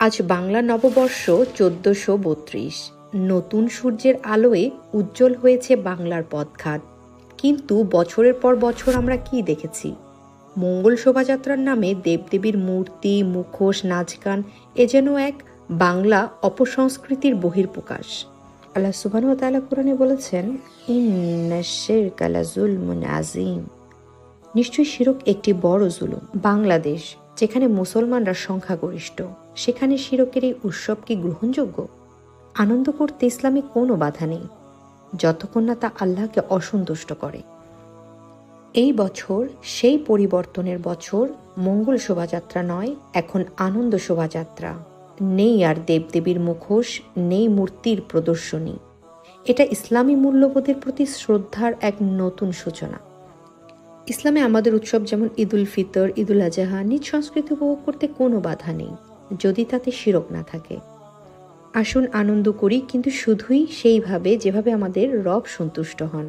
আজ বাংলা নববর্ষ ১৪৩২। নতুন সূর্যের আলোয় উজ্জ্বল হয়েছে বাংলার পথঘাট। কিন্তু বছরের পর বছর আমরা কি দেখেছি? মঙ্গল শোভাযাত্রার নামে দেবদেবীর মূর্তি, মুখোশ, নাচ গান, এ যেন এক বাংলা অপসংস্কৃতির বহির্প্রকাশ। আল্লাহ সুবহানাহু ওয়া তাআলা কোরআনে বলেছেন, ইন্নাশ শিরকা লাযুলমুন আযীম। নিশ্চয়ই শিরক একটি বড় জুলুম। বাংলাদেশ, যেখানে মুসলমানরা সংখ্যাগরিষ্ঠ, সেখানে শিরকের এই উৎসব কি গ্রহণযোগ্য? আনন্দ করতে ইসলামে কোনো বাধা নেই, যতক্ষণ না তা আল্লাহকে অসন্তুষ্ট করে। এই বছর সেই পরিবর্তনের বছর। মঙ্গল শোভাযাত্রা নয়, এখন আনন্দ শোভাযাত্রা। নেই আর দেবদেবীর মুখোশ, নেই মূর্তির প্রদর্শনী। এটা ইসলামী মূল্যবোধের প্রতি শ্রদ্ধার এক নতুন সূচনা। ইসলামে আমাদের উৎসব যেমন ঈদ উল ফিতর, ঈদ উল আজহা, নিজ সংস্কৃতি উপভোগ করতে কোনো বাধা নেই, যদি তাতে শিরক না থাকে। আসুন আনন্দ করি, কিন্তু শুধুই সেইভাবে যেভাবে আমাদের রব সন্তুষ্ট হন।